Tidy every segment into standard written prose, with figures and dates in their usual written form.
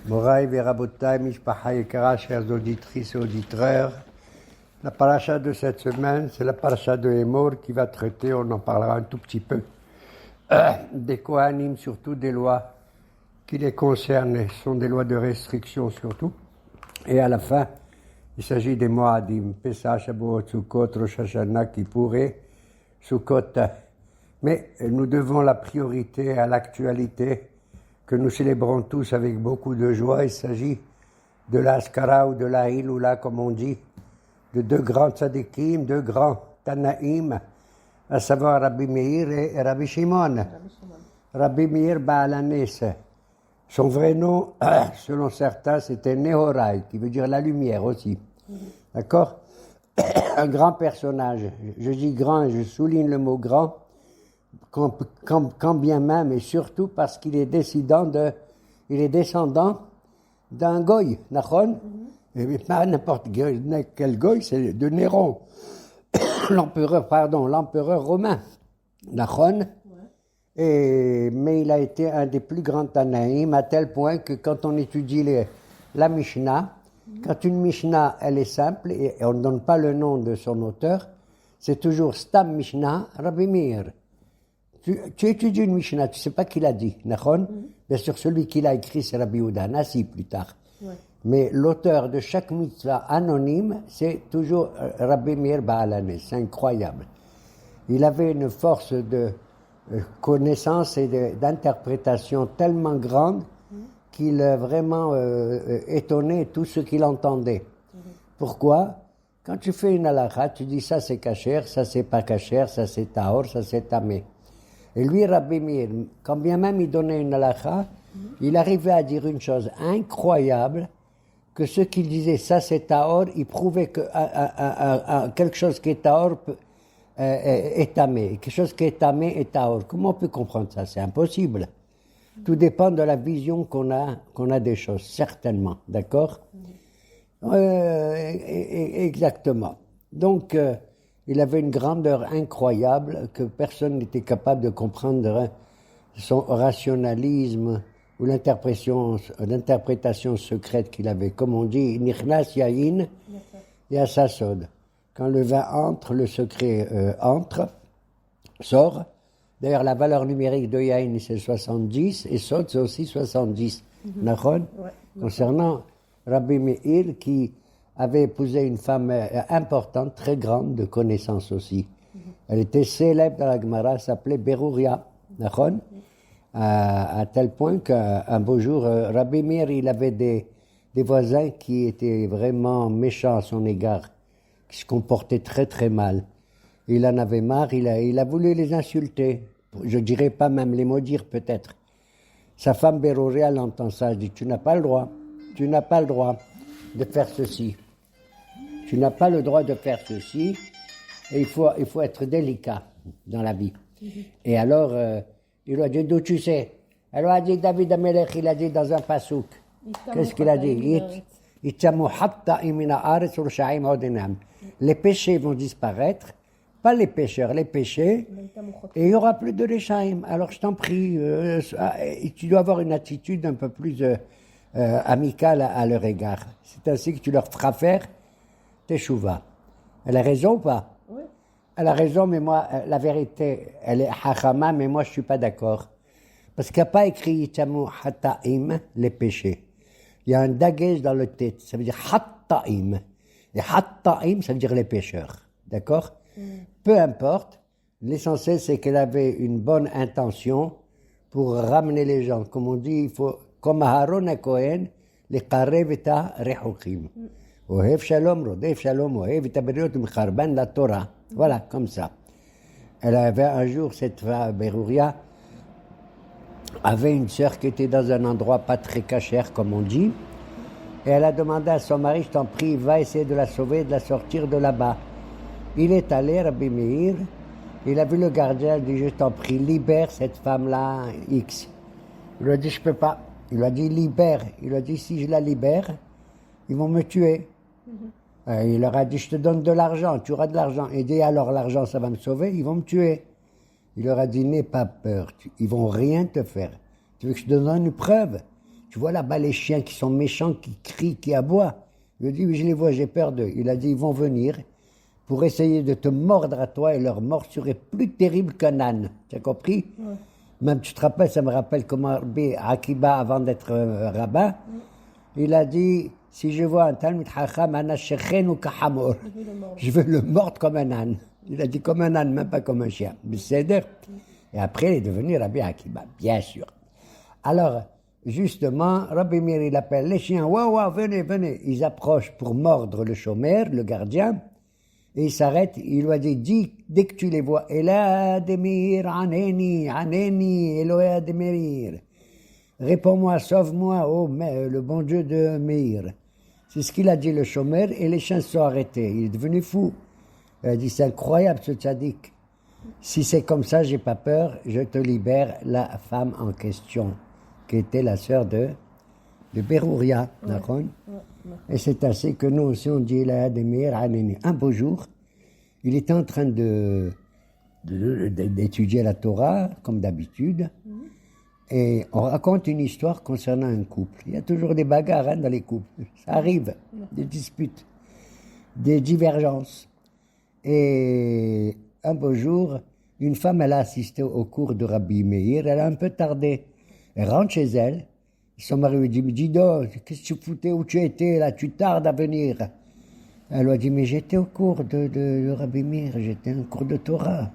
Moraï Verabotai, Mishpacha Yekara, chers auditrices et auditeurs, la paracha de cette semaine, c'est la paracha de Emor qui va traiter, on en parlera un tout petit peu, des Kohanim, surtout des lois qui les concernent, ce sont des lois de restriction surtout. Et à la fin, il s'agit des Moadim, Pesach, Shavuot, Sukkot, Rosh Hashanah, Kippour et Sukkot. Mais nous devons la priorité à l'actualité que nous célébrons tous avec beaucoup de joie. Il s'agit de la Askara ou de la Hiloula, comme on dit, de deux grands tzadikim, deux grands Tanaïm, à savoir Rabbi Meir et Rabbi Shimon. Rabbi Meir Baalanes. Son vrai nom, selon certains, c'était Nehorai, qui veut dire la lumière aussi. D'accord? Un grand personnage. Je dis grand et je souligne le mot grand, quand bien même, et surtout parce qu'il est descendant d'un goy, nachon, et pas n'importe quel goy, c'est de Néron, l'empereur romain, nachon. Mais il a été un des plus grands Tanaïm, à tel point que quand on étudie la Mishnah, quand une Mishnah, elle est simple, et on ne donne pas le nom de son auteur, c'est toujours Stam Mishnah, Rabbi Meir. Tu étudies une Mishnah, tu ne sais pas qui l'a dit, Nachon? Bien sûr, celui qui l'a écrit, c'est Rabbi Yehuda Nassi plus tard. Ouais. Mais l'auteur de chaque mitzvah anonyme, c'est toujours Rabbi Meir Baalanes. C'est incroyable. Il avait une force de connaissance et d'interprétation tellement grande qu'il a vraiment étonné tout ce qu'il entendait. Pourquoi? Quand tu fais une halakha, tu dis ça c'est kasher, ça c'est pas kasher, ça c'est tahor, ça c'est tamé. Et lui, Rabbi Meir, quand bien même il donnait une halakha, il arrivait à dire une chose incroyable, que ce qu'il disait, ça c'est tahor, il prouvait que quelque chose qui est tahor est tamé, quelque chose qui est tamé est tahor. Comment on peut comprendre ça? C'est impossible. Tout dépend de la vision qu'on a des choses, certainement, d'accord? Exactement. Donc, il avait une grandeur incroyable que personne n'était capable de comprendre son rationalisme ou l'interprétation secrète qu'il avait. Comme on dit, Nichnas Yahin et Asasod. Quand le vin entre, le secret sort. D'ailleurs, la valeur numérique de Yahin, c'est 70 et Sod, c'est aussi 70. Nachon? Concernant Rabbi Meir, qui avait épousé une femme importante, très grande, de connaissance aussi. Elle était célèbre dans la Gemara, elle s'appelait Beruria, Nachon? À tel point qu'un beau jour, Rabbi Meir, il avait des voisins qui étaient vraiment méchants à son égard, qui se comportaient très très mal. Il en avait marre, il a voulu les insulter. Je dirais pas même les maudire peut-être. Sa femme Beruria, elle entend ça, elle dit, tu n'as pas le droit de faire ceci. Tu n'as pas le droit de faire ceci, et il faut être délicat dans la vie. Et alors, il lui a dit, d'où tu sais? Elle lui a dit, David Amelech, il a dit dans un pasouk. Qu'est-ce qu'il a dit? Les péchés vont disparaître, pas les pécheurs, les péchés, et il n'y aura plus de Rechaim. Alors je t'en prie, tu dois avoir une attitude un peu plus amicale à leur égard. C'est ainsi que tu leur feras faire teshuva. Elle a raison ou pas? Oui. Elle a raison, mais moi, la vérité, elle est hachama, mais moi je ne suis pas d'accord. Parce qu'il n'y a pas écrit Yitamu Hataim, les péchés. Il y a un dagesh dans le tête, ça veut dire Hataim. Et Hataim, ça veut dire les pécheurs. D'accord? Peu importe, l'essentiel c'est qu'elle avait une bonne intention pour ramener les gens. Comme on dit, il faut, comme Aaron et Cohen, les karev et ta rechukim. Ohev shalom, rodef shalom, ohev et ta beriot mecharban la Torah. Voilà, comme ça. Elle avait un jour, cette Beruria avait une sœur qui était dans un endroit pas très cachère, comme on dit, et elle a demandé à son mari, je t'en prie, va essayer de la sauver, de la sortir de là-bas. Il est allé, Rabbi Meir, il a vu le gardien, il dit, je t'en prie, libère cette femme-là, X. Il lui a dit, je peux pas. Il lui a dit, libère. Il lui a dit, si je la libère, ils vont me tuer. Il leur a dit, je te donne de l'argent, tu auras de l'argent. Il dit, alors l'argent, ça va me sauver, ils vont me tuer. Il leur a dit, n'aie pas peur, ils vont rien te faire. Tu veux que je te donne une preuve? tu vois là-bas les chiens qui sont méchants, qui crient, qui aboient. Il lui a dit, oui, je les vois, j'ai peur d'eux. Il a dit, ils vont venir pour essayer de te mordre à toi et leur mort serait plus terrible qu'un âne. Tu as compris? Ouais. Même, tu te rappelles, ça me rappelle comment Rabbi Akiba, avant d'être rabbin, il a dit, si je vois un Talmid Chacham, ana shechen ou kahamor, je veux le mordre comme un âne. Il a dit comme un âne, même pas comme un chien. Et après, il est devenu Rabbi Akiba, bien sûr. Alors, justement, Rabbi Meir, il appelle les chiens, waouh, waouh, venez, venez. Ils approchent pour mordre le chômeur, le gardien, et il s'arrête, il lui a dit, dis, dès que tu les vois, Ela Demir, Aneni, Aneni, Eloé Ademir. Réponds-moi, sauve-moi, oh, mais, le bon Dieu de Meir. C'est ce qu'il a dit le chômeur, et les chiens se sont arrêtés. Il est devenu fou. Il a dit, c'est incroyable ce tzaddik. Si c'est comme ça, j'ai pas peur, je te libère la femme en question, qui était la sœur de Berouria, d'accord? Et c'est ainsi que nous aussi on dit la Demir Aneni. Un beau jour, il était en train d'étudier la Torah, comme d'habitude, et on raconte une histoire concernant un couple. Il y a toujours des bagarres dans les couples, ça arrive, des disputes, des divergences. Et un beau jour, une femme, elle a assisté au cours de Rabbi Meir, elle a un peu tardé. Elle rentre chez elle, son mari lui dit, mais dis donc, qu'est-ce que tu foutais, où tu étais là, tu tardes à venir. Elle lui a dit, mais j'étais au cours de Rabbi Meir, j'étais en cours de Torah.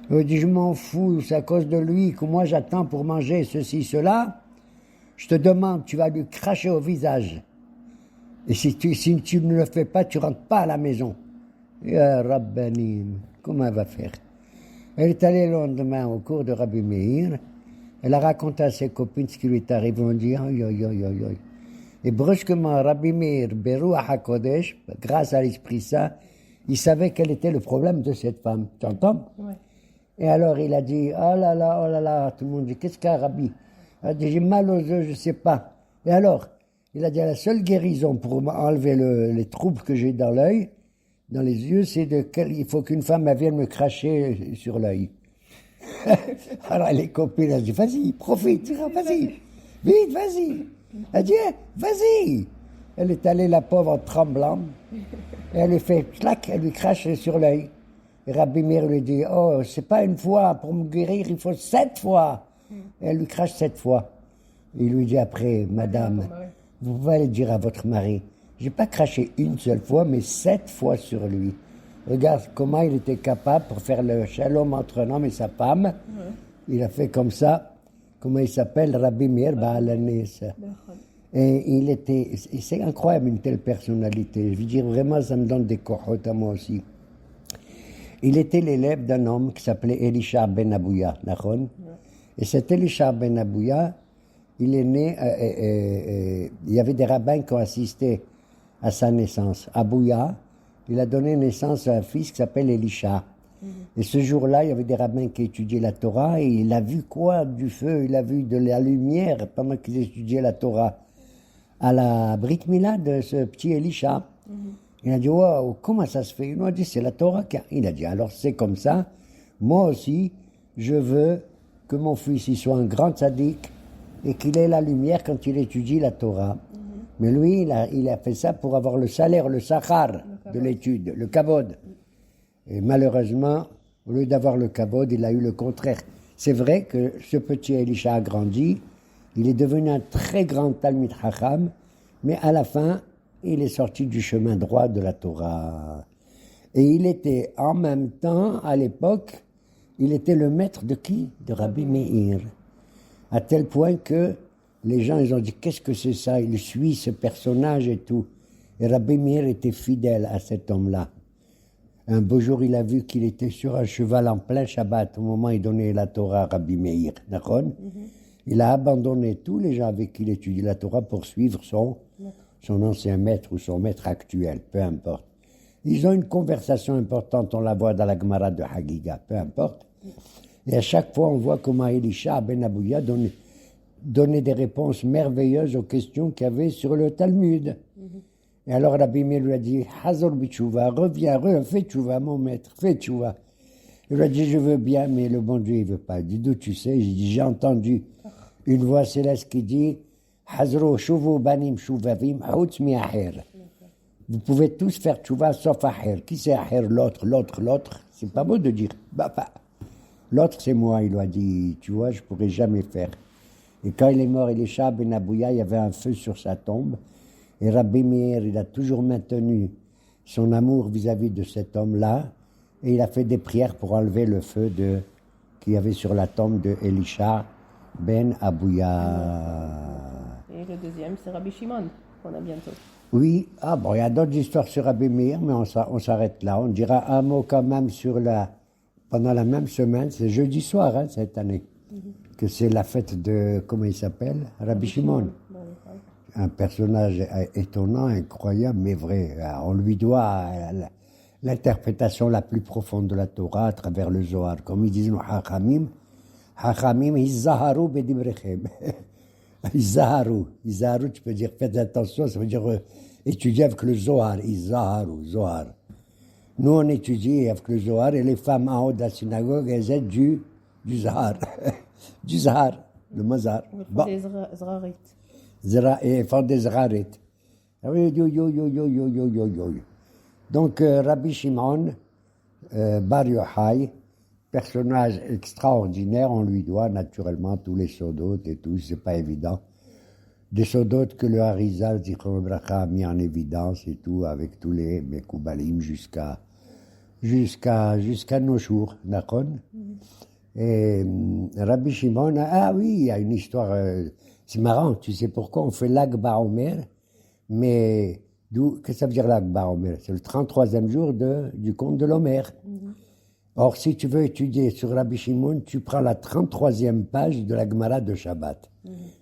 Elle lui a dit, je m'en fous, c'est à cause de lui que moi j'attends pour manger ceci, cela. Je te demande, tu vas lui cracher au visage. Et si tu ne le fais pas, tu rentres pas à la maison. Ya Rabbanim, comment elle va faire? Elle est allée le lendemain au cours de Rabbi Meir. Elle a raconté à ses copines ce qui lui est arrivé. On dit, aïe, aïe, aïe, aïe, aïe. Et brusquement, Rabbi Meir, Beruach HaKodesh, grâce à l'Esprit Saint, il savait quel était le problème de cette femme. Tu entends? Ouais. Et alors, il a dit, oh là là, tout le monde dit, qu'est-ce qu'il y a, Rabbi? Il a dit, j'ai mal aux yeux, je sais pas. Et alors, il a dit, la seule guérison pour enlever les troubles que j'ai dans l'œil, dans les yeux, c'est il faut qu'une femme vienne me cracher sur l'œil. Alors les copines, elles disent, vas-y, profite, vas-y, vite, vas-y. Elle dit, vas-y. Elle est allée, la pauvre, en tremblant, et elle lui fait, clac, elle lui crache sur l'œil. Et Rabbi Meir lui dit, oh, c'est pas une fois, pour me guérir, il faut 7 fois. Et elle lui crache 7 fois. Il lui dit après, madame, vous pouvez aller dire à votre mari, j'ai pas craché une seule fois, mais 7 fois sur lui. Regarde comment il était capable pour faire le shalom entre un homme et sa femme. Ouais. Il a fait comme ça. Comment il s'appelle? Rabbi Meir Baalanes. Et c'est incroyable une telle personnalité. Je veux dire, vraiment, ça me donne des cochotes à moi aussi. Il était l'élève d'un homme qui s'appelait Elisha ben Abouya, d'accord? Ouais. Et cet Elisha ben Abouya, il est né, il y avait des rabbins qui ont assisté à sa naissance. Abouya, il a donné naissance à un fils qui s'appelle Elisha. Et ce jour-là, il y avait des rabbins qui étudiaient la Torah et il a vu quoi? Du feu, il a vu de la lumière pendant qu'ils étudiaient la Torah. À la Brit Mila de ce petit Elisha. Il a dit, wow, comment ça se fait? Il a dit, c'est la Torah. Il a dit, alors c'est comme ça. Moi aussi, je veux que mon fils il soit un grand tzaddik et qu'il ait la lumière quand il étudie la Torah. Mais lui, il a fait ça pour avoir le salaire, le sachar de l'étude, le kavod. Et malheureusement, au lieu d'avoir le kavod, il a eu le contraire. C'est vrai que ce petit Elisha a grandi, il est devenu un très grand Talmid Chacham, mais à la fin, il est sorti du chemin droit de la Torah. Et il était en même temps, à l'époque, il était le maître de qui? De Rabbi Meir. À tel point que les gens, ils ont dit, qu'est-ce que c'est ça? Il suit ce personnage et tout. Et Rabbi Meir était fidèle à cet homme-là. Un beau jour, il a vu qu'il était sur un cheval en plein Shabbat, au moment où il donnait la Torah à Rabbi Meir. D'accord? Il a abandonné tous les gens avec qui il étudiait la Torah pour suivre son ancien maître ou son maître actuel, peu importe. Ils ont une conversation importante, on la voit dans la Gemara de Hagiga, peu importe. Et à chaque fois, on voit comment Elisha ben Abouya donnait des réponses merveilleuses aux questions qu'il y avait sur le Talmud. Et alors Rabbi Meir lui a dit, Hazor bitchouva, reviens, fais tchouva, mon maître, fais tchouva. Il lui a dit, je veux bien, mais le bon Dieu, il veut pas. Il dit, d'où tu sais? J'ai dit, j'ai entendu une voix céleste qui dit, Hazro, Chouvo, Banim, Chouvavim, Haoutz, Mi Aher. Vous pouvez tous faire tchouva sauf Aher. Qui c'est Aher? L'autre, l'autre, l'autre. C'est pas beau de dire. Bah. L'autre, c'est moi, il lui a dit. Tu vois, je pourrais jamais faire. Et quand il est mort, Elisha Ben Abouya, il y avait un feu sur sa tombe. Et Rabbi Meir, il a toujours maintenu son amour vis-à-vis de cet homme-là. Et il a fait des prières pour enlever le feu qu'il y avait sur la tombe de Elisha Ben Abouya. Et le deuxième, c'est Rabbi Shimon, qu'on a bientôt. Oui, il y a d'autres histoires sur Rabbi Meir, mais on s'arrête là. On dira un mot quand même pendant la même semaine, c'est jeudi soir cette année, que c'est la fête de, comment il s'appelle? Rabbi Shimon. Un personnage étonnant, incroyable, mais vrai. On lui doit l'interprétation la plus profonde de la Torah à travers le Zohar. Comme ils disent nos Hachamim, Izzaharu bedibrechem. Izzaharu, tu peux dire faites attention, ça veut dire étudier avec le Zohar, Izzaharu, Zohar. Nous, on étudie avec le Zohar et les femmes en haut de la synagogue, elles aident du Zahar. Du Zahar, le Mazar. Des Zrarites. Et font des Zrarites. Donc, Rabbi Shimon, Bar Yochai, personnage extraordinaire, on lui doit naturellement tous les sodotes et tout, c'est pas évident. Des sodotes que le Harizal Zichron Bracha a mis en évidence et tout, avec tous les Mekoubalim jusqu'à nos jours, d'accord? Et Rabbi Shimon, il y a une histoire, c'est marrant, tu sais pourquoi on fait Lag Baomer, mais qu'est-ce que ça veut dire Lag Baomer? C'est le 33e jour du conte de l'Omer. Or, si tu veux étudier sur Rabbi Shimon, tu prends la 33e page de la Gemara de Shabbat.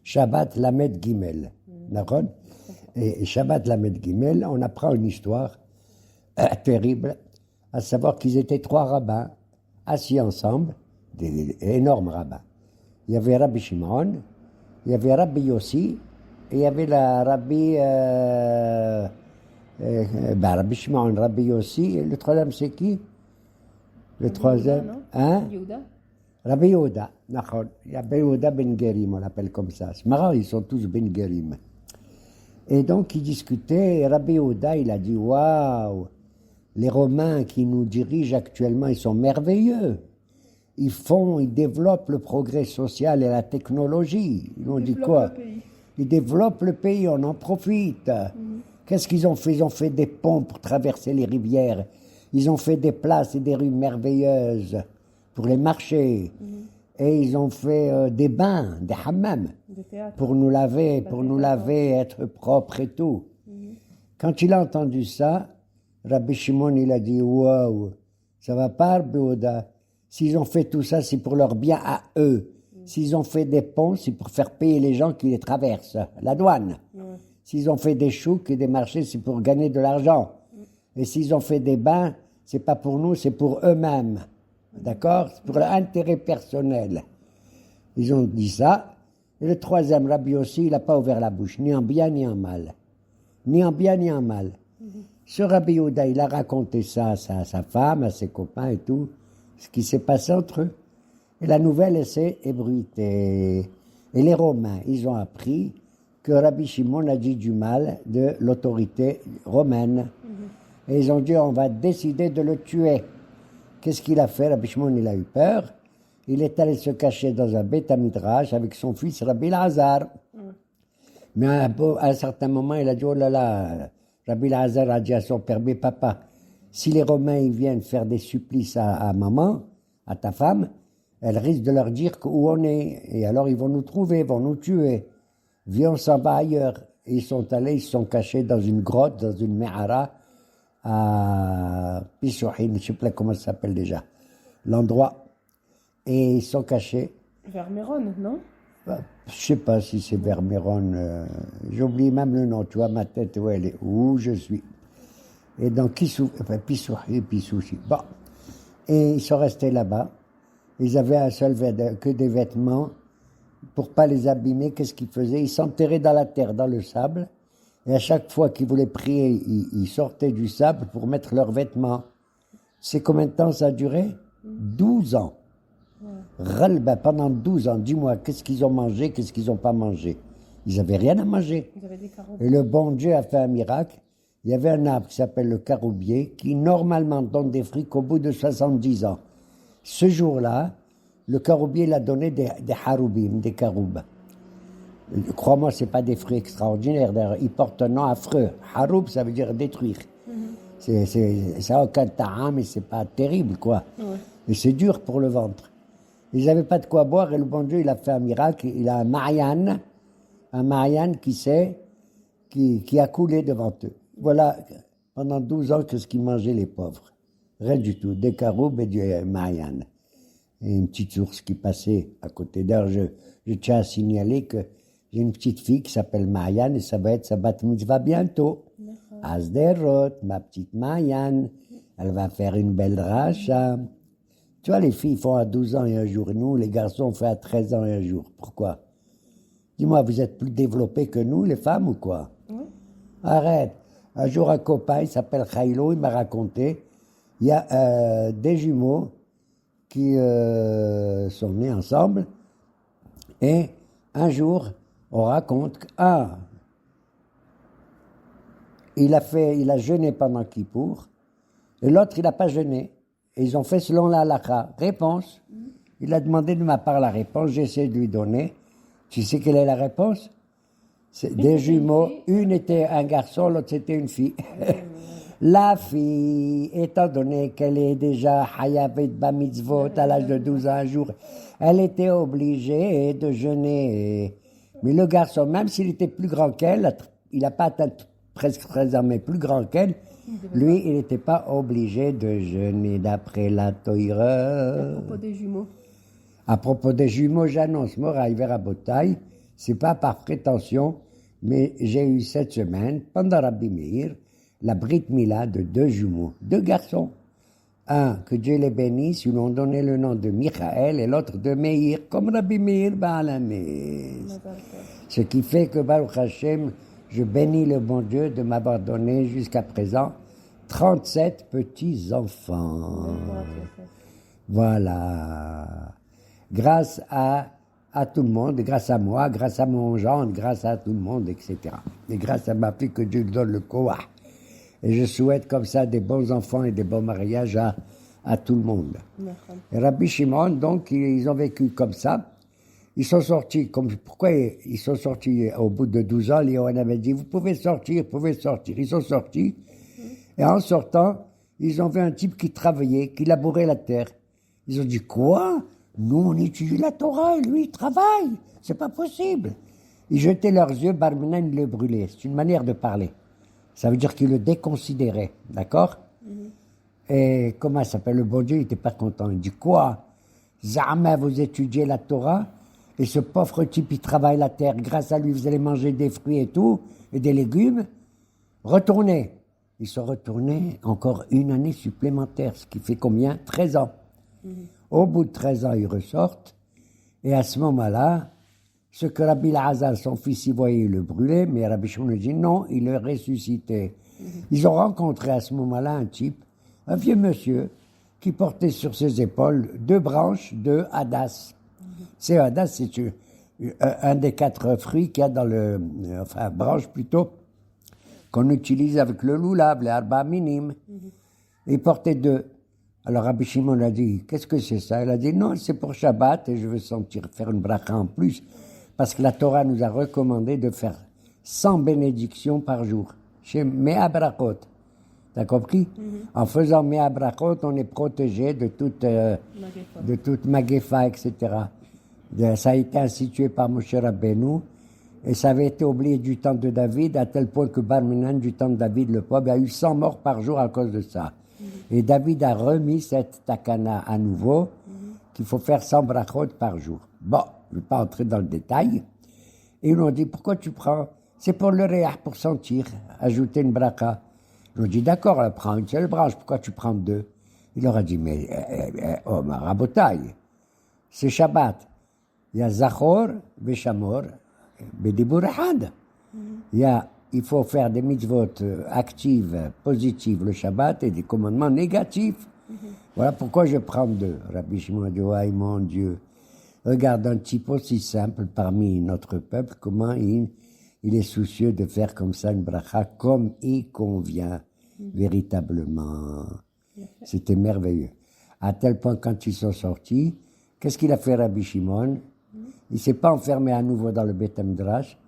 Shabbat Lamed Gimel. D'accord? Et Shabbat Lamed Gimel, on apprend une histoire terrible, à savoir qu'ils étaient 3 rabbins assis ensemble, des énormes rabbins. Il y avait Rabbi Shimon, il y avait Rabbi Yossi, et il y avait la Rabbi Shimon, Rabbi Yossi, et le troisième c'est qui? Le troisième, Yehuda. Rabbi Yehuda, Rabbi Yehuda Ben Gerim, on l'appelle comme ça. C'est marrant, ils sont tous Ben Gerim. Et donc, ils discutaient, et Rabbi Yehuda, il a dit, waouh, les Romains qui nous dirigent actuellement, ils sont merveilleux. Ils développent le progrès social et la technologie. Ils ont dit quoi? Ils développent le pays, on en profite. Qu'est-ce qu'ils ont fait? Ils ont fait des ponts pour traverser les rivières. Ils ont fait des places et des rues merveilleuses pour les marchés. Et ils ont fait des bains, des hammams, pour nous laver, être propres et tout. Quand il a entendu ça, Rabbi Shimon, il a dit, waouh, ça va pas, Rabbi Yehuda. S'ils ont fait tout ça, c'est pour leur bien à eux. S'ils ont fait des ponts, c'est pour faire payer les gens qui les traversent, la douane. S'ils ont fait des chouks et des marchés, c'est pour gagner de l'argent. Et s'ils ont fait des bains, c'est pas pour nous, c'est pour eux-mêmes. D'accord? C'est pour l'intérêt personnel. Ils ont dit ça. Et le troisième, Rabbi aussi, il n'a pas ouvert la bouche, ni en bien ni en mal. Ni en bien ni en mal. Ce Rabbi Yehuda, il a raconté ça à sa femme, à ses copains et tout, ce qui s'est passé entre eux. Et la nouvelle, elle s'est ébruitée. Et les Romains, ils ont appris que Rabbi Shimon a dit du mal de l'autorité romaine. Et ils ont dit, on va décider de le tuer. Qu'est-ce qu'il a fait? Rabbi Shimon, il a eu peur. Il est allé se cacher dans un Beth Midrash avec son fils Rabbi Lazar. Mais à un certain moment, il a dit, oh là là, Rabbi Lazar a dit à son père, mais papa, si les Romains ils viennent faire des supplices à maman, à ta femme, elle risque de leur dire où on est. Et alors ils vont nous trouver, vont nous tuer. Viens, on s'en va ailleurs. Et ils sont allés, ils se sont cachés dans une grotte, dans une mehara, à Pisouhin, je ne sais pas comment ça s'appelle déjà, l'endroit. Et ils sont cachés. Vers Méron, non? Je ne sais pas si c'est vers Méron. J'oublie même le nom, tu vois, ma tête, où elle est, où je suis. Et donc, Pisouhi. Bon. Et ils sont restés là-bas. Ils avaient que des vêtements pour pas les abîmer. Qu'est-ce qu'ils faisaient? Ils s'enterraient dans la terre, dans le sable. Et à chaque fois qu'ils voulaient prier, ils sortaient du sable pour mettre leurs vêtements. C'est combien de temps ça a duré? 12 ans. Pendant 12 ans, dis-moi, qu'est-ce qu'ils ont mangé, qu'est-ce qu'ils n'ont pas mangé? Ils n'avaient rien à manger. Ils avaient des carreaux. Et le bon Dieu a fait un miracle. Il y avait un arbre qui s'appelle le caroubier, qui normalement donne des fruits qu'au bout de 70 ans. Ce jour-là, le caroubier il a donné des haroubim, des caroubes. Crois-moi, ce n'est pas des fruits extraordinaires. D'ailleurs, ils portent un nom affreux. Haroub, ça veut dire détruire. Ça n'a aucun ta'am, mais c'est pas terrible, quoi. Ouais. Et c'est dur pour le ventre. Ils n'avaient pas de quoi boire et le bon Dieu, il a fait un miracle. Il a un Marianne qui a coulé devant eux. Voilà, pendant 12 ans, qu'est-ce qu'ils mangeaient les pauvres? Rien du tout, des caroubes et du Marianne. Et une petite source qui passait à côté. D'ailleurs, je tiens à signaler que j'ai une petite fille qui s'appelle Marianne et ça va être sa bat mitzvah bientôt. À Sderot, ma petite Marianne. Elle va faire une belle racha. Tu vois, les filles font à 12 ans et un jour. Nous, les garçons, on fait à 13 ans et un jour. Pourquoi? Dis-moi, vous êtes plus développés que nous, les femmes, ou quoi? Oui. Arrête. Un jour, un copain, il s'appelle Khailo, il m'a raconté, il y a des jumeaux qui sont nés ensemble. Et un jour, on raconte qu'un, il a jeûné pendant Kippour, et l'autre, il n'a pas jeûné. Et ils ont fait selon la halakha. Réponse. Il a demandé de ma part la réponse, j'ai essayé de lui donner. Tu sais quelle est la réponse? C'est des jumeaux, une était un garçon, l'autre c'était une fille. La fille, étant donné qu'elle est déjà hayavet ba mitzvot à l'âge de 12 ans un jour, elle était obligée de jeûner. Mais le garçon, même s'il était plus grand qu'elle, il n'a pas atteint presque 13 ans, mais plus grand qu'elle, lui, il n'était pas obligé de jeûner d'après la Torah. À propos des jumeaux. À propos des jumeaux, j'annonce Moraï Verabotaï, c'est pas par prétention, mais j'ai eu cette semaine, pendant Rabbi Meir, la Brit Mila de 2 jumeaux, 2 garçons. Un, que Dieu les bénisse, ils lui ont donné le nom de Michael et l'autre de Meir, comme Rabbi Meir Baalamez. Ce qui fait que Baruch Hashem, je bénis le bon Dieu de m'avoir donné jusqu'à présent 37 petits-enfants. Voilà. Grâce à tout le monde, grâce à moi, grâce à mon gendre, grâce à tout le monde, etc. Et grâce à ma fille que Dieu lui donne le koah. Et je souhaite comme ça des bons enfants et des bons mariages à tout le monde. Et Rabbi Shimon, donc, ils ont vécu comme ça. Ils sont sortis, pourquoi ils sont sortis au bout de 12 ans, Léon avait dit, vous pouvez sortir, vous pouvez sortir. Ils sont sortis, et en sortant, ils ont vu un type qui travaillait, qui labourait la terre. Ils ont dit, quoi? Nous, on étudie la Torah, et lui, il travaille. C'est pas possible. Ils jetaient leurs yeux, Barminan le brûlait. C'est une manière de parler. Ça veut dire qu'ils le déconsidéraient, d'accord? Et comment ça s'appelle? Le bon Dieu, il n'était pas content. Il dit, quoi? Zama, vous étudiez la Torah? Et ce pauvre type, il travaille la terre. Grâce à lui, vous allez manger des fruits et tout, et des légumes. Retournez. Ils sont retournés encore une année supplémentaire, ce qui fait combien? 13 ans. Au bout de 13 ans, ils ressortent. Et à ce moment-là, ce que Rabbi Lazar, son fils, il voyait, il le brûlait, mais Rabbi Shimon dit non, il le ressuscitait. Ils ont rencontré à ce moment-là un type, un vieux monsieur, qui portait sur ses épaules 2 branches de hadas. C'est hadas, c'est un des 4 fruits qu'il y a dans branche plutôt, qu'on utilise avec le loulav, les arba minim. Il portait 2. Alors Rabbi Shimon a dit, qu'est-ce que c'est ça? Il a dit, non, c'est pour Shabbat et je veux faire une bracha en plus. Parce que la Torah nous a recommandé de faire 100 bénédictions par jour. Chez Mea Brachot. T'as compris? En faisant Mea Brachot, on est protégé de toute Magefa, etc. Ça a été institué par Moshe Rabbeinu. Et ça avait été oublié du temps de David, à tel point que Barminan, du temps de David, le pauvre, a eu 100 morts par jour à cause de ça. Et David a remis cette takana à nouveau, qu'il faut faire 100 brachot par jour. Bon, je ne vais pas entrer dans le détail. Et ils lui ont dit, pourquoi tu prends? C'est pour le réah, pour sentir, ajouter une bracha. Je lui ai dit, d'accord, elle prend une seule branche, pourquoi tu prends 2? Il leur a dit, mais, oh, ma rabotaille, c'est Shabbat. Il y a Zachor, Veshamor, Bedibur Had. Il faut faire des mitzvot actives, positives le Shabbat et des commandements négatifs. Voilà pourquoi je prends 2. Rabbi Shimon a dit, ouais, mon Dieu, Regarde un type aussi simple parmi notre peuple, comment il est soucieux de faire comme ça une bracha, comme il convient, véritablement. C'était merveilleux. À tel point, quand ils sont sortis, qu'est-ce qu'il a fait Rabbi Shimon? Il s'est pas enfermé à nouveau dans le Beth Midrash.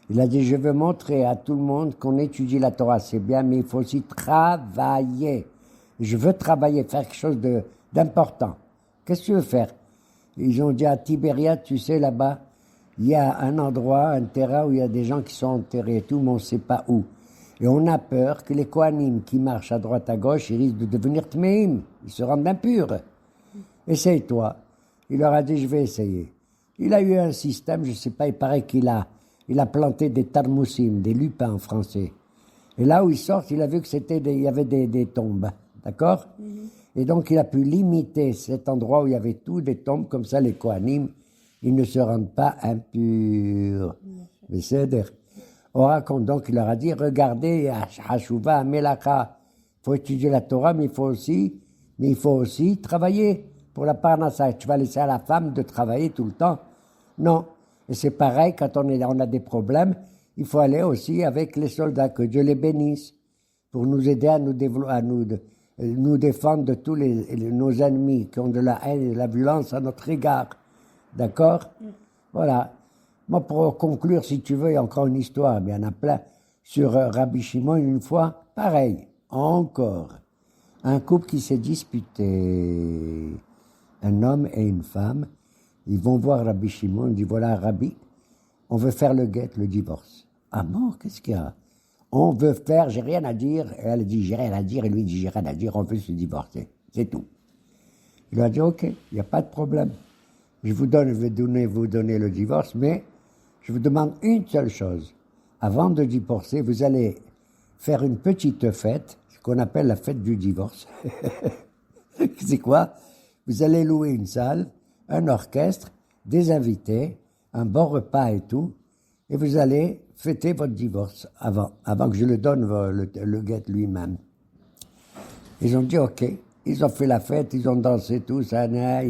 Il a dit, je veux montrer à tout le monde qu'on étudie la Torah, c'est bien, mais il faut aussi travailler. Je veux travailler, faire quelque chose d'important. Qu'est-ce que tu veux faire? Ils ont dit à Tibériade, tu sais, là-bas, il y a un endroit, un terrain où il y a des gens qui sont enterrés et tout, mais on ne sait pas où. Et on a peur que les Kohanim qui marchent à droite, à gauche, ils risquent de devenir Tmeim. Ils se rendent impurs. Essaye-toi. Il leur a dit, je vais essayer. Il a eu un système, je ne sais pas, il paraît qu'il a planté des tarmoussim, des lupins en français. Et là où ils sortent, il a vu que il y avait des tombes. D'accord? Et donc, il a pu limiter cet endroit où il y avait tout des tombes, comme ça, les Kohanim, ils ne se rendent pas impurs. Mais c'est on raconte donc, il leur a dit, regardez, Hashuva, Melacha, il faut étudier la Torah, mais il faut aussi travailler pour la parnassa. Tu vas laisser à la femme de travailler tout le temps? Non. Et c'est pareil, quand on a des problèmes, il faut aller aussi avec les soldats, que Dieu les bénisse, pour nous aider à nous défendre de tous nos ennemis qui ont de la haine et de la violence à notre égard. D'accord? Voilà. Moi, pour conclure, si tu veux, il y a encore une histoire, mais il y en a plein. Sur Rabbi Shimon, une fois, pareil, encore. Un couple qui s'est disputé, un homme et une femme, ils vont voir Rabbi Shimon, ils disent, voilà, Rabbi, on veut faire le guet, le divorce. Ah bon, qu'est-ce qu'il y a? On veut faire, j'ai rien à dire. Et elle dit, j'ai rien à dire. Et lui dit, j'ai rien à dire, on veut se divorcer. C'est tout. Il a dit, ok, il n'y a pas de problème. Je vais vous donner le divorce, mais je vous demande une seule chose. Avant de divorcer, vous allez faire une petite fête, ce qu'on appelle la fête du divorce. C'est quoi? Vous allez louer une salle, un orchestre, des invités, un bon repas et tout, et vous allez fêter votre divorce avant que je le donne le guet lui-même. Ils ont dit ok. Ils ont fait la fête, ils ont dansé tous, Allah,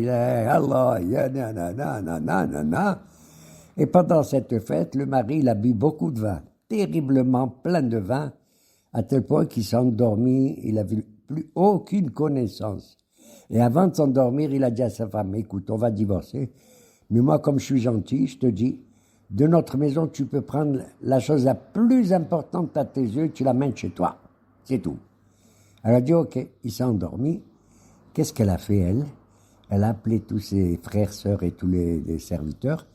et pendant cette fête, le mari, il a bu beaucoup de vin, terriblement plein de vin, à tel point qu'il s'est endormi, il n'avait plus aucune connaissance. Et avant de s'endormir, il a dit à sa femme, écoute, on va divorcer, mais moi, comme je suis gentil, je te dis, de notre maison, tu peux prendre la chose la plus importante à tes yeux, tu l'amènes chez toi. C'est tout. Elle a dit, ok, il s'est endormi. Qu'est-ce qu'elle a fait, elle? Elle a appelé tous ses frères, sœurs et tous les serviteurs.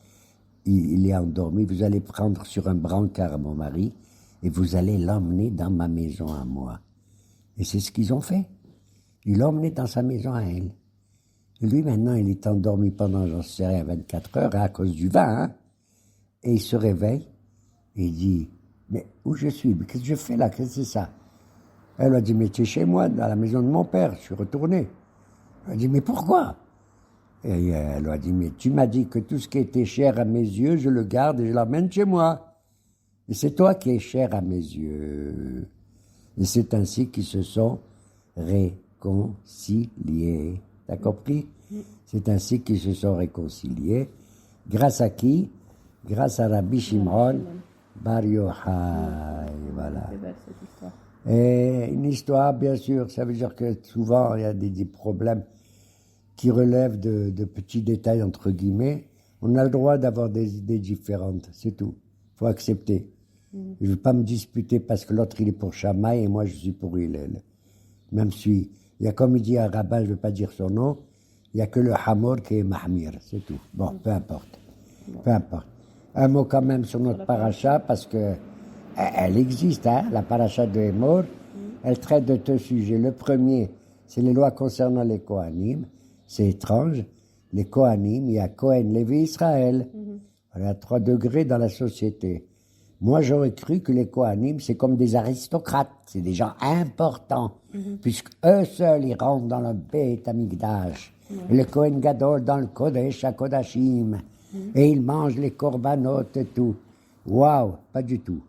Il est endormi. Vous allez prendre sur un brancard mon mari et vous allez l'emmener dans ma maison à moi. Et c'est ce qu'ils ont fait. Ils l'ont emmené dans sa maison à elle. Et lui, maintenant, il est endormi pendant, j'en sais rien, 24 heures à cause du vin, hein? Et il se réveille et il dit, mais où je suis? Mais qu'est-ce que je fais là? Qu'est-ce que c'est ça? Elle a dit, mais tu es chez moi, dans la maison de mon père, je suis retourné. Elle a dit, mais pourquoi? Et elle a dit, mais tu m'as dit que tout ce qui était cher à mes yeux, je le garde et je l'emmène chez moi. Et c'est toi qui es cher à mes yeux. Et c'est ainsi qu'ils se sont réconciliés. T'as compris? C'est ainsi qu'ils se sont réconciliés. Grâce à qui? Grâce à Rabbi Shimon Bar Yochai. Voilà. C'est belle cette histoire. Et une histoire, bien sûr, ça veut dire que souvent il y a des problèmes qui relèvent de petits détails, entre guillemets. On a le droit d'avoir des idées différentes, c'est tout. Il faut accepter. Je ne veux pas me disputer parce que l'autre il est pour Shammai et moi je suis pour Hillel. Même si, il y a comme il dit un rabbin, je ne veux pas dire son nom, il n'y a que le Hamor qui est Mahmir, c'est tout. Bon, peu importe. Peu importe. Un mot quand même sur notre paracha, parce que elle existe, hein, la paracha de Hémor. Elle traite de deux sujets. Le premier, c'est les lois concernant les Kohanim. C'est étrange. Les Kohanim, il y a Kohen, Lévi, Israël. Il y a 3 degrés dans la société. Moi, j'aurais cru que les Kohanim, c'est comme des aristocrates. C'est des gens importants. Puisque eux seuls, ils rentrent dans le Beit Hamikdash. Et le Kohen Gadol dans le Kodesh HaKodashim. Et ils mangent les corbanotes et tout. Waouh, pas du tout.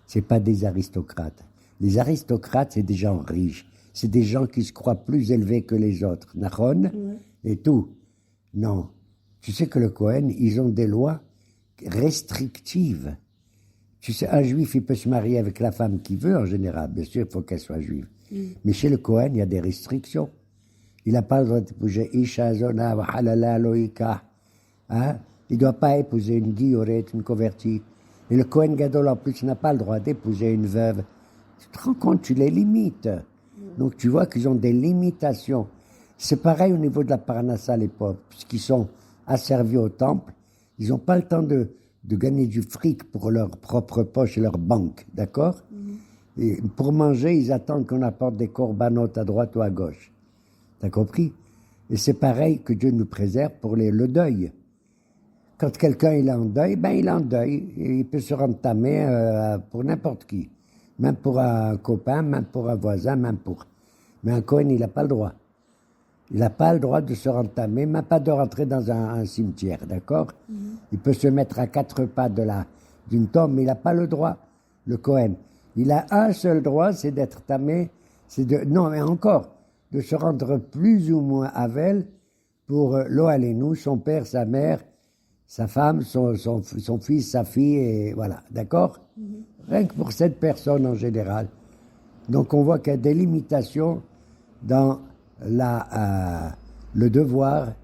C'est pas des aristocrates. Les aristocrates, c'est des gens riches. C'est des gens qui se croient plus élevés que les autres. Nahon et tout. Non. Tu sais que le Cohen, ils ont des lois restrictives. Tu sais, un juif, il peut se marier avec la femme qu'il veut, en général. Bien sûr, il faut qu'elle soit juive. Mais chez le Cohen, il y a des restrictions. Il n'a pas le droit d'épouser Isha Zona, Wahalala, Loïka. Hein? Il ne doit pas épouser une guillorette, une convertie. Et le Cohen Gadol, en plus, n'a pas le droit d'épouser une veuve. Tu te rends compte, tu les limites. Donc tu vois qu'ils ont des limitations. C'est pareil au niveau de la Parnassa, les pauvres, puisqu'ils sont asservis au temple. Ils n'ont pas le temps de gagner du fric pour leur propre poche et leur banque, d'accord? Et pour manger, ils attendent qu'on apporte des corbanotes à droite ou à gauche. T'as compris? Et c'est pareil que Dieu nous préserve pour le deuil. Quand quelqu'un il est en deuil, ben il est en deuil. Et il peut se rentamer pour n'importe qui. Même pour un copain, même pour un voisin, même pour... Mais un Cohen, il n'a pas le droit. Il n'a pas le droit de se rentamer, même pas de rentrer dans un cimetière, d'accord? Il peut se mettre à 4 pas d'une tombe, mais il n'a pas le droit, le Cohen. Il a un seul droit, c'est d'être tamé, non, mais encore, de se rendre plus ou moins Havel pour Lo Aleinu, son père, sa mère, sa femme, son fils, sa fille, et voilà, d'accord? Rien que pour cette personne en général. Donc on voit qu'il y a des limitations dans le devoir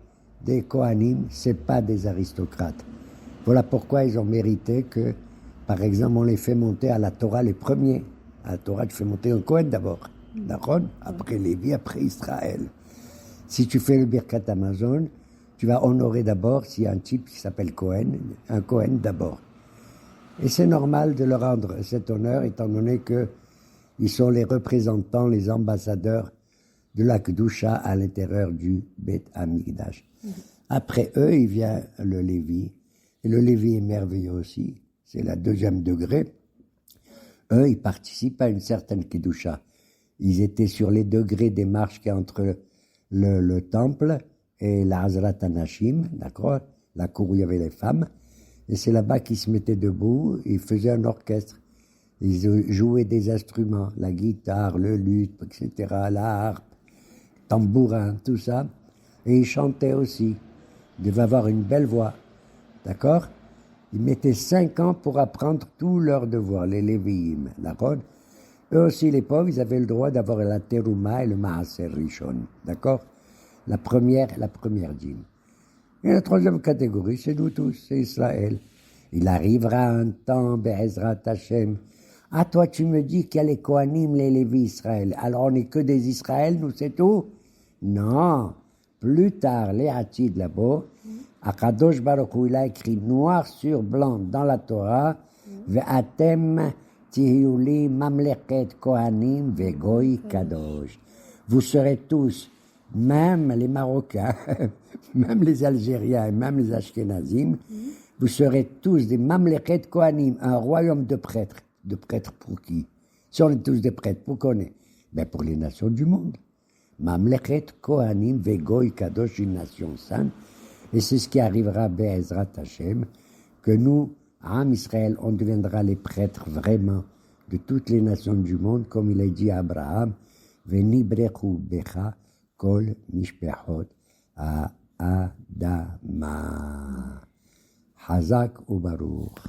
des Kohanim, c'est pas des aristocrates. Voilà pourquoi ils ont mérité que, par exemple, on les fait monter à la Torah les premiers. À la Torah, tu fais monter un Kohen d'abord, d'accord? Après Lévi, après Israël. Si tu fais le Birkat Amazon, tu vas honorer d'abord, s'il y a un type qui s'appelle Cohen, un Cohen d'abord. Et c'est normal de leur rendre cet honneur, étant donné qu'ils sont les représentants, les ambassadeurs de la Kedusha à l'intérieur du Beth Amikdash. Après eux, il vient le Lévi. Et le Lévi est merveilleux aussi. C'est la 2e degré. Eux, ils participent à une certaine Kedusha. Ils étaient sur les degrés des marches qui entre le temple et la Hazrat Anashim, d'accord? La cour où il y avait les femmes. Et c'est là-bas qu'ils se mettaient debout, ils faisaient un orchestre. Ils jouaient des instruments, la guitare, le luth, etc., la harpe, tambourin, tout ça. Et ils chantaient aussi. Ils devaient avoir une belle voix, d'accord? Ils mettaient 5 ans pour apprendre tous leurs devoirs, les Lévi'im, d'accord? Eux aussi, les pauvres, ils avaient le droit d'avoir la Terouma et le Maaser Rishon, d'accord? La première dîme. Et la 3e catégorie, c'est nous tous, c'est Israël. Il arrivera un temps, Be'ezrat Hashem. Ah, toi, tu me dis qu'il y a les Kohanim, les Lévi Israël. Alors, on n'est que des Israël, nous, c'est tout? Non. Plus tard, les Hatid, là-bas, Akadosh Baruch Hu, il a écrit noir sur blanc dans la Torah, Ve'atem tihiuli mamlechet Kohanim ve'goy kadosh. Vous serez tous, même les Marocains, même les Algériens et même les Ashkenazim, vous serez tous des mamlechet Kohanim, un royaume de prêtres. De prêtres pour qui? Si on est tous des prêtres, pour qu'on est? Ben pour les nations du monde. Mamlechet Kohanim ve'goy kadosh, une nation sainte. Et c'est ce qui arrivera, Be'ezrat Hashem, que nous, Am Israël, on deviendra les prêtres vraiment de toutes les nations du monde, comme il a dit à Abraham, Venibrechu becha kol mishpechot Adama. Hazak ou Baruch.